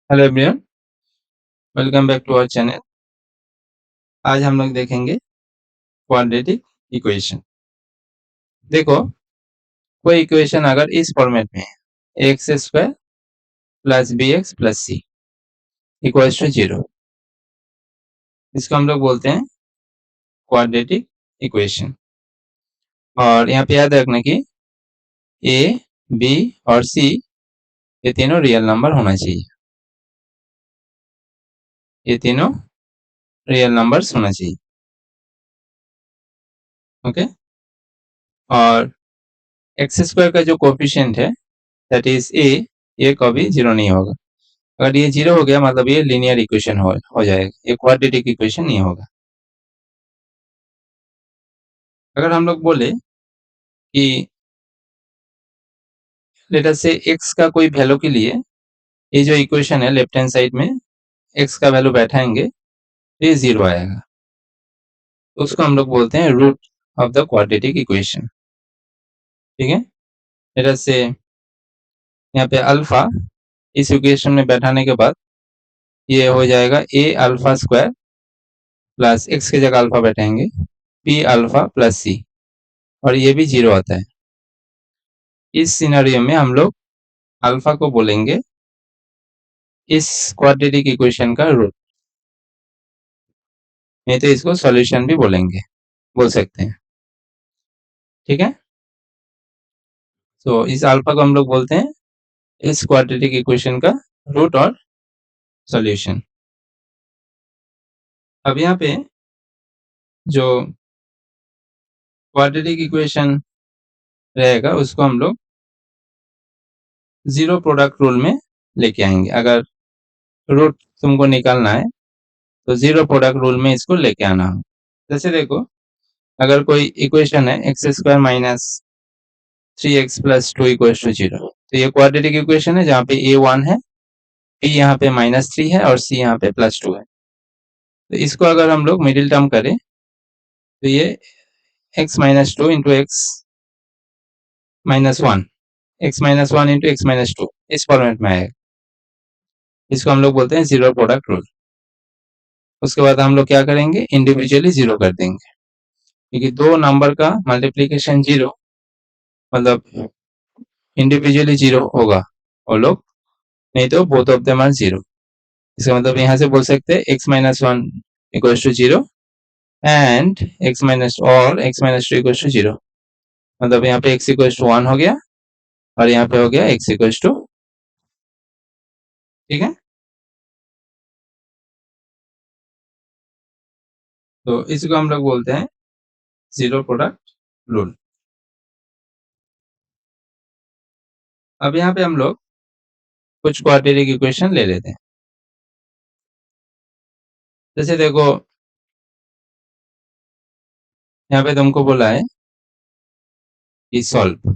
Hello everyone, welcome back to our channel. आज हम लोग देखेंगे क्वाड्रेटिक इक्वेशन। देखो, कोई इक्वेशन अगर इस फॉर्मेट में है x square plus b x plus c equals to 0, इसको हम लोग बोलते हैं क्वाड्रेटिक इक्वेशन। और यहाँ पे याद रखना कि ए, बी और सी ये तीनों रियल नंबर होना चाहिए। ये तीनों रियल नंबर्स होना चाहिए। ओके। और एक्स स्क्वायर का जो कोफिशिएंट है दैट इज ए, ये कभी 0 नहीं होगा। अगर ये 0 हो गया मतलब ये लीनियर इक्वेशन हो जाएगा, ये क्वाड्रेटिक इक्वेशन नहीं होगा। अगर हम लोग बोले कि लेट अस से x का कोई वैल्यू के लिए ये जो इक्वेशन है लेफ्ट हैंड साइड में x का वैल्यू बैठाएंगे तो ये 0 आएगा, तो उसको हम लोग बोलते हैं root of the quadratic equation. ठीक है। लेट अस से यहाँ पे अल्फा इस इक्वेशन में बैठाने के बाद ये हो जाएगा a alpha square plus x की जगह अल्फा बैठाएंगे p अल्फा प्लस c, और ये भी 0 आता है। इस सिनेरियो में हम लोग अल्फा को बोलेंगे इस क्वाड्रेटिक इक्वेशन का रूट, नहीं तो इसको सॉल्यूशन भी बोल सकते हैं। ठीक है। तो इस अल्फा को हम लोग बोलते हैं इस क्वाड्रेटिक इक्वेशन का रूट और सॉल्यूशन। अब यहाँ पे जो क्वाड्रेटिक इक्वेशन रहेगा उसको हम लोग जीरो प्रोडक्ट रूल में लेके आएंगे। अगर रूट तुमको निकालना है तो जीरो प्रोडक्ट रूल में इसको लेके आना हो। जैसे देखो, अगर कोई इक्वेशन है x square minus 3x plus 2 equals to 0, तो ये क्वाड्रेटिक इक्वेशन है जहाँ पे a 1 है, b यहाँ पे -3 है और c यहाँ पे +2 है। तो इसको अगर हम लोग मिडिल टर्म करें तो ये x minus 2 into x minus 1, x minus 1 into x minus 2 इस फॉर्मेट में आएगा। इसको हम लोग बोलते हैं जीरो प्रोडक्ट रूल। उसके बाद हम लोग क्या करेंगे, इंडिविजुअली जीरो कर देंगे, क्योंकि दो नंबर का मल्टीप्लीकेशन जीरो मतलब इंडिविजुअली जीरो होगा वो लोग, नहीं तो both of them are zero. इसका मतलब यहाँ से बोल सकते हैं x minus 1 equals to 0 and x minus और x माइनस 2 इक्वल्स टू 0। मतलब यहाँ पे x इक्वल्स टू 1 हो गया और यहाँ पे हो गया x इक्वल्स टू। ठीक है। तो इसको हम लोग बोलते हैं जीरो प्रोडक्ट रूल। अब यहाँ पे हम लोग कुछ क्वाड्रेटिक इक्वेशन ले लेते हैं। जैसे देखो, यहाँ पे तुमको बोला है कि solve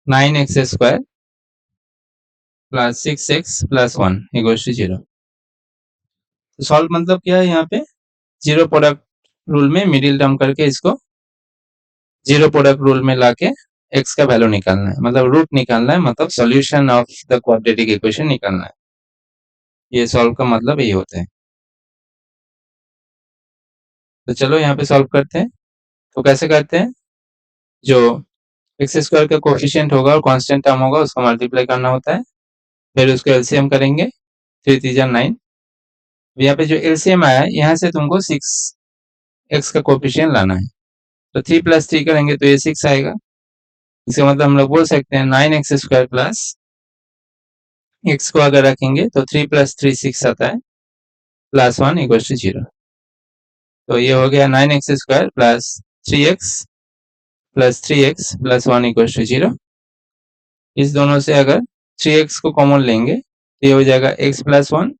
9x square plus 6x plus 1 equals to 0। तो सॉल्व मतलब क्या है, यहाँ पे जीरो प्रोडक्ट रूल में मिडिल टर्म करके इसको जीरो प्रोडक्ट रूल में लाके x का वैल्यू निकालना है, मतलब रूट निकालना है, मतलब solution of the quadratic equation निकालना है। ये सॉल्व का मतलब यही होता है। तो चलो यहाँ पे सॉल्व करते हैं। तो कैसे करते हैं, जो एक्स स्क्वायर का कोफिशिएंट होगा और कांस्टेंट टर्म होगा उसको मल्टीप्लाई करना होता है, फिर उसको एलसीएम करेंगे, 3 3 9। यहाँ पे जो एलसीएम आया है यहाँ से तुमको 6x का कोफिशिएंट लाना है, तो 3 प्लस 3 करेंगे तो ये 6 आएगा। इसका मतलब हम लोग बोल सकते हैं 9x स्क्वायर प्लस x को अगर रखेंगे तो 3 प्लस 3 6 आता है प्लस 1 इक्वल टू 0। तो ये हो गया 9x square plus 3x plus 3x plus 1 equal to 0। इस दोनों से अगर 3x को कॉमन लेंगे तो ये हो जाएगा x प्लस 1,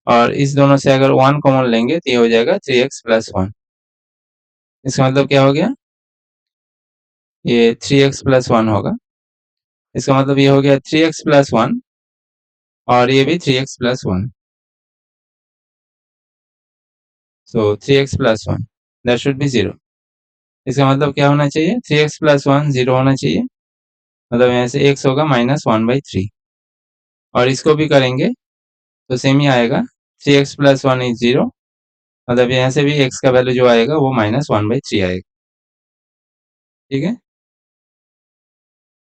और इस दोनों से अगर 1 कॉमन लेंगे तो ये हो जाएगा 3x प्लस 1। इसका मतलब क्या हो गया, ये 3x प्लस 1 होगा। इसका मतलब ये हो गया 3x प्लस 1 और ये भी 3x plus 1, so 3x plus 1 that should B 0। इसका मतलब क्या होना चाहिए, 3x प्लस 1 0 होना चाहिए, मतलब यहाँ से x होगा -1/3 और इसको भी करेंगे तो सेम ही आएगा 3x + 1 = 0 मतलब यहाँ से भी x का वैल्यू जो आएगा वो -1/3 आएगा। ठीक है,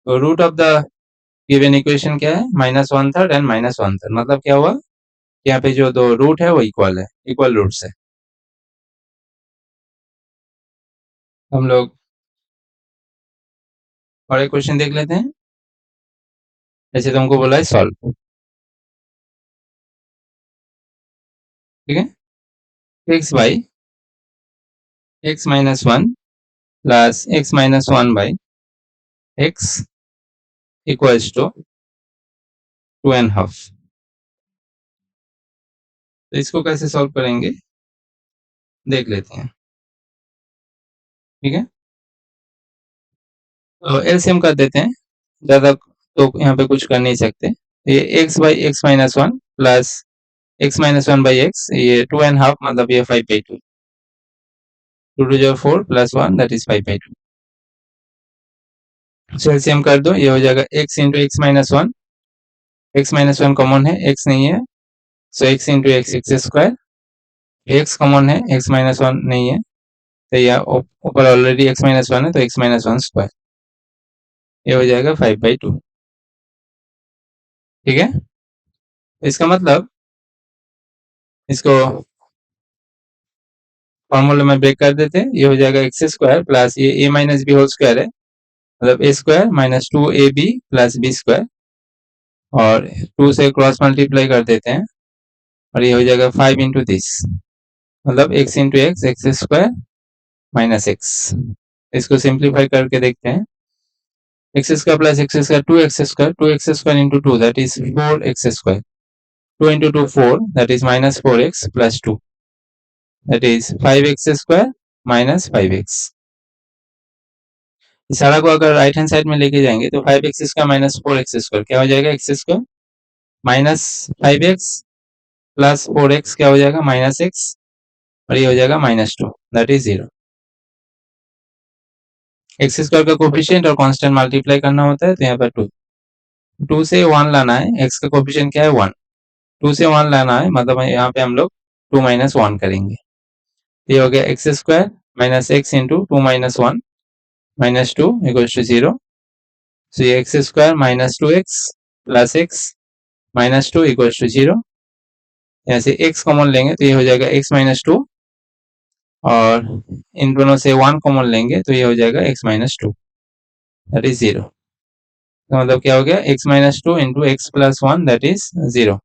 तो root of the given equation क्या है -1/3 एंड -1/3 मतलब क्या हुआ, यहाँ पे जो दो रूट है वो इक्वल है, इक्वल रूट्स है। हम लोग और एक क्वेश्चन देख लेते हैं। जैसे तुमको बोला है सॉल्व, ठीक है, x by x - 1 plus x - 1 by x equals to 2.5। तो इसको कैसे सॉल्व करेंगे देख लेते हैं। ठीक है, तो एलसीएम कर देते हैं, ज़्यादा तो यहाँ पे कुछ कर नहीं सकते। ये x by x - 1 plus x - 1 by x, ये 2.5 मतलब ये 5/2, 2 2 जो 4 plus 1 that is 5/2। So LCM कर दो, ये हो जाएगा x into x - 1, x - 1 common है, x नहीं है, सो x into x x², x common है, x - 1 नहीं है, तो यह ऊपर ऑलरेडी x - 1 है तो x - 1², ये हो जाएगा 5/2। ठीक है, इसका मतलब इसको फॉर्मूले में ब्रेक कर देते हैं, ये हो जाएगा x² प्लस ये a minus b whole square है, मतलब a² minus 2ab plus b² और 2 से क्रॉस मल्टीप्लाई कर देते हैं और ये हो जाएगा 5 इंटू दिस, मतलब x into x x² minus x। इसको सिंप्लीफाई करके देखते हैं, x² plus x² 2x² 2x² into 2 that is 4x², 2 into 2 4 that is minus 4x plus 2 that is 5x² minus 5x। इस सारा को अगर राइट हैंड साइड में लेके जाएंगे तो 5x² माइनस 4x² क्या हो जाएगा, x² minus 5x plus 4x क्या हो जाएगा माइनस x और ये हो जाएगा -2 दैट इज 0। x² का कोफिशिएंट और कांस्टेंट मल्टीप्लाई करना होता है तो यहाँ पर 2 से 1 लाना है, x का कोफिशिएंट क्या है 1, 2 से 1 लाना है मतलब यहाँ पे हम लोग 2 - 1 करेंगे, ये हो गया x² minus x into 2 - 1 -2 equals to 0। So ये x² minus 2x plus x minus 2 equals to 0। यहाँ से x कॉमन लेंगे तो ये हो जाएगा x - 2 और इन दोनों से 1 कॉमन लेंगे तो ये हो जाएगा x - 2 दैट इज 0। तो मतलब क्या हो गया x - 2 into x plus 1 that is 0।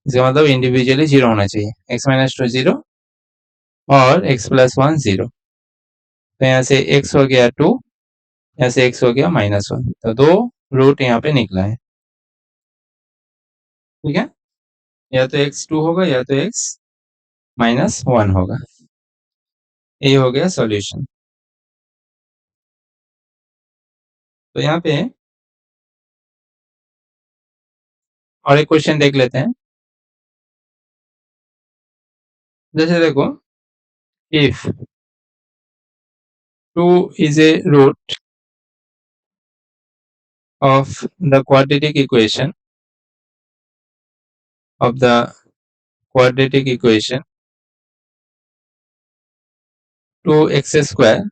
इसका मतलब इंडिविजुअली 0 होना चाहिए, x - 2 0 और x प्लस 1 0। तो यहाँ से x हो गया 2, यहाँ से x हो गया -1, तो दो रूट यहाँ पे निकला है। ठीक है, या तो x 2 होगा या तो x -1 होगा। ये हो गया सॉल्यूशन। तो यहाँ पे और एक क्वेश्चन देख लेते हैं। जैसे देखो, if 2 is a root of the quadratic equation of the quadratic equation 2x²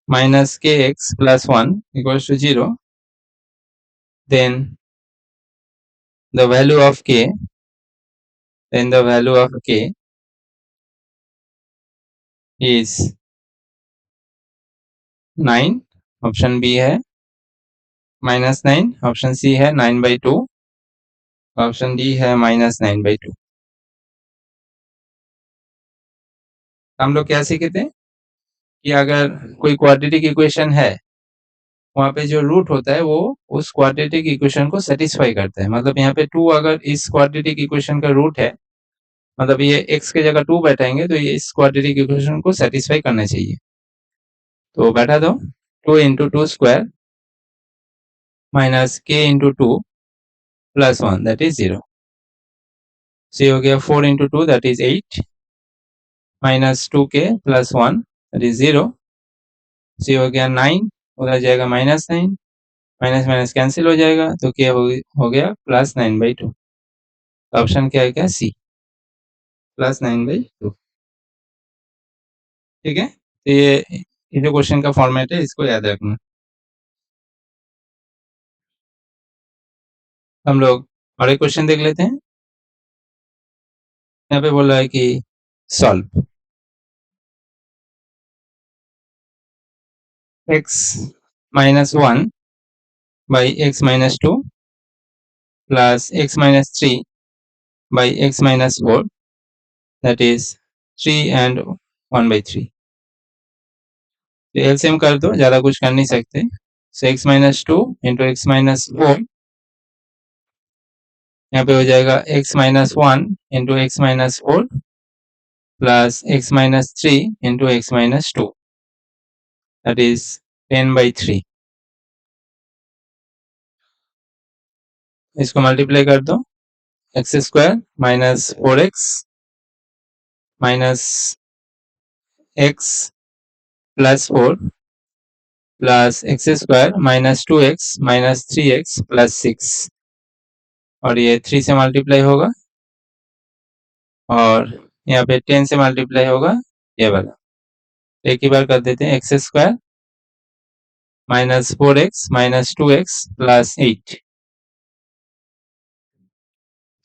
minus kx plus 1 equals to 0, then the value of k is 9, option b है, -9, ऑप्शन सी है 9/2, ऑप्शन डी है -9/2। हम लोग क्या सीखे थे कि अगर कोई क्वाड्रेटिक इक्वेशन है वहाँ पे जो रूट होता है वो उस क्वाड्रेटिक इक्वेशन को सेटिस्फाई करता है, मतलब यहाँ पे 2 अगर इस क्वाड्रेटिक इक्वेशन का रूट है मतलब ये x के जगह 2 बैठाएंगे तो ये इस क्वाड्रेटिक इक्वेशन को सेटिस्फाई करना चाहिए। तो बैठा दो 2 into 2² minus k into 2 plus 1 that is 0। So ये हो गया 4 into 2 that is 8 minus 2k plus 1 that is 0। So ये हो गया 9, उधर जाएगा -9 माइनस माइनस कैंसिल हो जाएगा, तो क्या हो गया +9/2। ऑप्शन क्या है, क्या सी, +9/2। ठीक है, तो ये जो क्वेश्चन का फॉर्मेट है इसको याद रखना। हम लोग और एक क्वेश्चन देख लेते हैं। यहाँ पे बोल रहा है कि solve x-1 by x-2 plus x-3 by x-4, that is 3 and 1/3। तो एलसीएम कर दो, ज्यादा कुछ कर नहीं सकते। सो x-2 इंटू x-4, यहाँ पे हो जाएगा x-1 into x-4 plus x-3 into x-2, that is 10/3। इसको मल्टीप्लाई कर दो, x² minus 4x minus x plus 4 plus x² minus 2x minus 3x plus 6, और ये 3 से मल्टीप्लाई होगा और यहाँ पे 10 से मल्टीप्लाई होगा ये वाला। एक ही बार कर देते हैं, x² minus 4x minus 2x plus 8।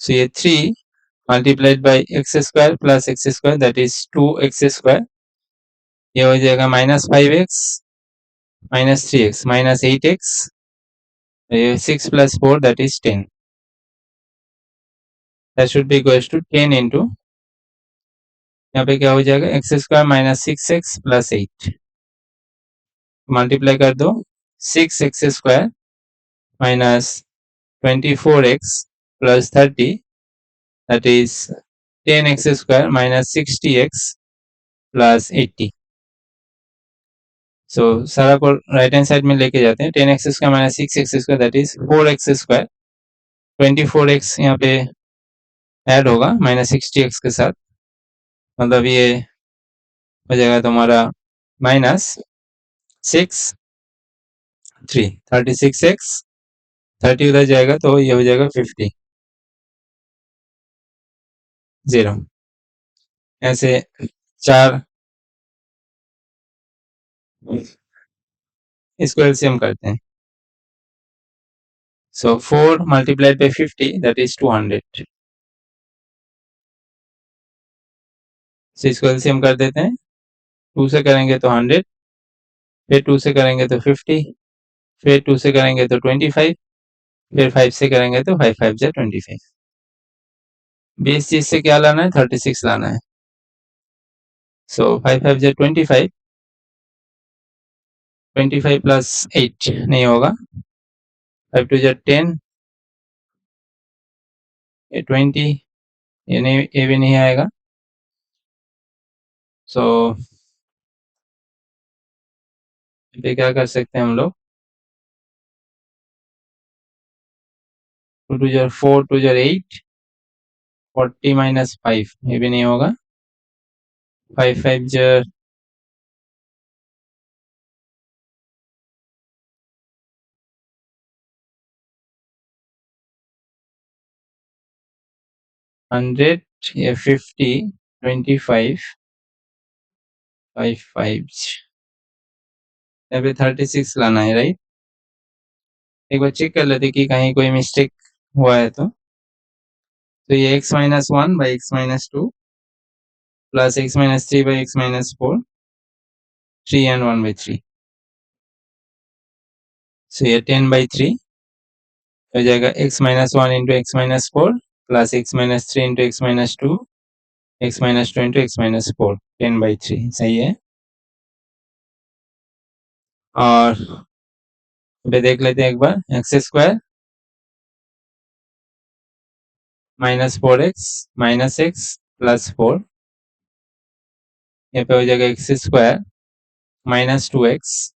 So ये 3 multiplied by x² plus x², that is 2x²। ये हो जाएगा -5x minus 3x minus 8x, 6 plus 4 that is 10। That should be equals to 10 into, यहाँ पे क्या हो जाएगा, x² minus 6x plus 8। Multiply कर दो, 6x² minus 24x plus 30, that is 10x² minus 60x plus 80। सो सारा को राइट हैंड साइड में लेके जाते हैं। 10x² minus 6x² that is 4x²। 24x यहाँ पे ऐड होगा माइनस 60x के साथ, मतलब ये हो जाएगा तुम्हारा -6 36x, 30 उधर जाएगा तो ये हो जाएगा 50 0। ऐसे 4, इसको एलसीएम करते हैं। सो 4 मल्टीप्लाइड बाई 50 दैट इज 200। सो इसको एलसीएम कर देते हैं, 2 से करेंगे तो 100, फिर 2 से करेंगे तो 50, फिर 2 से करेंगे तो 25, फिर 5 से करेंगे तो 5 5 जा 25। 20 चीज से क्या लाना है, 36 लाना है। सो 5 5 जा 25, 25 प्लस 8 नहीं होगा, 5 2 जा 10, ये 20, ये नहीं, ये भी नहीं आएगा। सो ये क्या कर सकते हैं हम लोग, 2 2 जा 4, 2 जा 8, 40 माइनस 5 ये भी नहीं होगा, 5 5 जा 100, ये 50, 25, 5 5, यहाँ पे 36 लाना है, राइट। एक बार चेक कर लेते कि कहीं कोई मिस्टेक हुआ है तो ये x-1 by x-2 plus x-3 by x-4, 3 and 1/3। सो ये 10/3 हो जाएगा x-1 into x-4 plus x-3 into x-2, x-2 into x-4, 10/3 सही है। और अभी देख लेते हैं एक बार, x² minus 4x minus x plus 4, यहाँ पे हो जाएगा x² minus 2x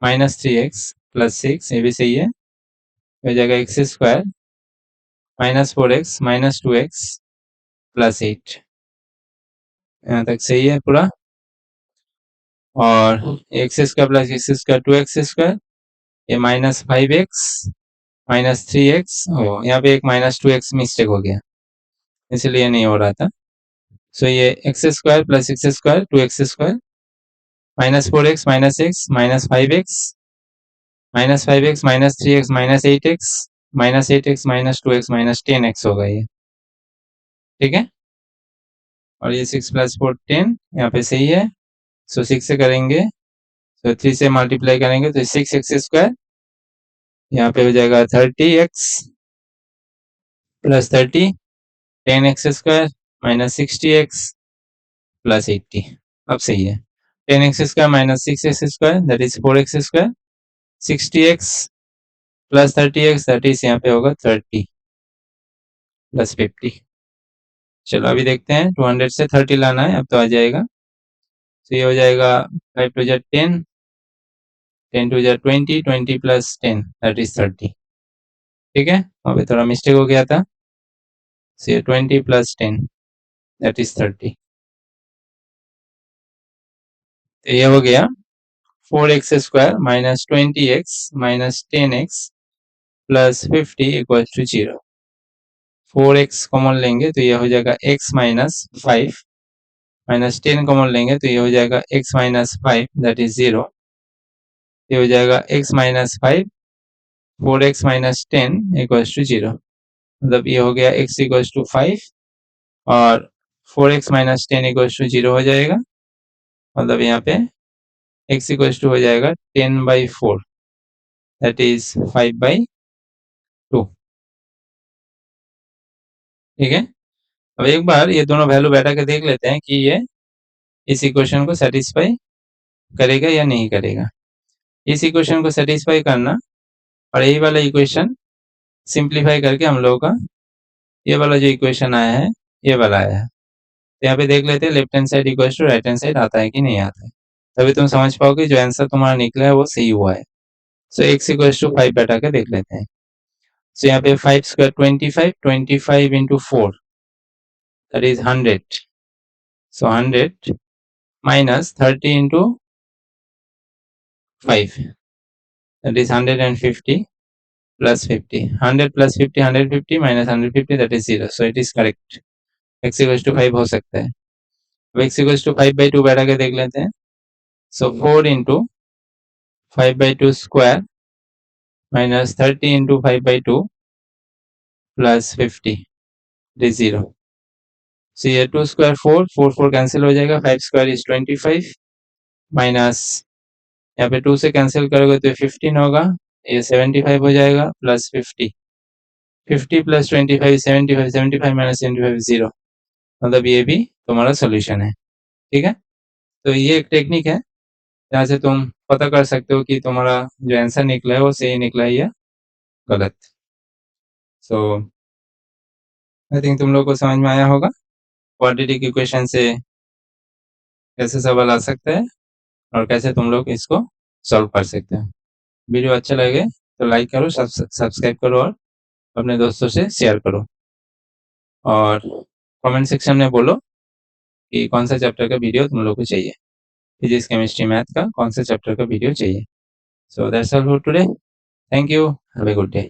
minus 3x plus 6, ये भी सही है। हो जाएगा x² minus 4x minus 2x plus 8, यहाँ तक सही है पूरा। और x² प्लस x² 2x², ये -5x -3x, यहाँ पे एक -2x मिस्टेक हो गया, इसलिए नहीं हो रहा था। सो ये x square plus x square 2x square -4x -x -5x -5x -3x -8x -8x -2x -10x होगा ये, ठीक है। और ये 6 + 4 10 यहाँ पे सही है। सो 6 से करेंगे, तो 3 से मल्टीप्लाई करेंगे तो 6x स्क्वायर, यहाँ पे हो जाएगा 30x plus 30 10x square -60x plus 80। अब सही है। 10x square -6x square that is 4x square, 60x plus 30x that is यहाँ पे होगा 30 प्लस 50। चलो अभी देखते हैं, 200 से 30 लाना है, अब तो आ जाएगा। तो ये हो जाएगा 5 2 10 10 2 20 20 प्लस 10 दैट इज 30, ठीक है। वहाँ पे थोड़ा मिस्टेक हो गया था। So 20 plus 10 that is 30। तो ये हो गया 4x square minus 20x minus 10x plus 50 equal to 0। 4x common लेंगे तो ये हो जाएगा x माइनस 5 माइनस 10 कॉमन लेंगे तो ये हो जाएगा x माइनस 5 दैट इज 0। ये हो जाएगा x minus 5 4x minus 10 equal to 0। मतलब ये हो गया x इक्वल टू 5 और 4x माइनस 10 इक्वल टू 0 हो जाएगा। मतलब यहाँ पे x इक्वल टू हो जाएगा 10/4 दैट इज 5/2, ठीक है। अब एक बार ये दोनों वैल्यू बैठा के देख लेते हैं कि ये इस इक्वेशन को सेटिस्फाई करेगा या नहीं करेगा। इस इक्वेशन को सेटिस्फाई करना और यही वाला इक्वेशन सिंप्लीफाई करके हम लोगों का ये वाला जो इक्वेशन आया है ये वाला आया है। तो यहाँ पे देख लेते हैं left hand side equal to right hand side आता है कि नहीं आता है, तभी तुम समझ पाओगे जो आंसर तुम्हारा निकला है वो सही हुआ है। सो x इक्वल टू 5 बैठा के देख लेते हैं। सो यहाँ पे 5 square 25 25 into 4 that is 100। So 100 minus 30 into 5 that is 150 plus 50 100 plus 50 150 minus 150 that is 0, so it is correct। x equals to 5 हो सकता है। अब x equals to 5/2 बैठा के देख लेते हैं। so 4 into 5/2 square minus 30 into 5/2 plus 50 it is 0। so ये 2 square 4 4 4 कैंसिल हो जाएगा, 5 square is 25 माइनस यहाँ पे 2 से कैंसिल करोगे तो 15 होगा, ये 75 हो जाएगा प्लस 50 50 प्लस 25 75 75 माइनस 75 0। मतलब ये भी तुम्हारा सोल्यूशन है, ठीक है। तो ये एक टेक्निक है जहाँ से तुम पता कर सकते हो कि तुम्हारा जो आंसर निकला है वो सही निकला है या गलत। सो आई थिंक तुम लोग को समझ में आया होगा क्वाड्रेटिक इक्वेशन से कैसे सवाल आ सकता है और कैसे तुम लोग इसको सॉल्व कर सकते हो। वीडियो अच्छा लगे तो लाइक करो, सब्सक्राइब करो और अपने दोस्तों से शेयर करो और कमेंट सेक्शन में बोलो कि कौन सा चैप्टर का वीडियो तुम लोग को चाहिए, फिजिक्स केमिस्ट्री मैथ का कौन सा चैप्टर का वीडियो चाहिए। So that's all for today, thank you, have a good day.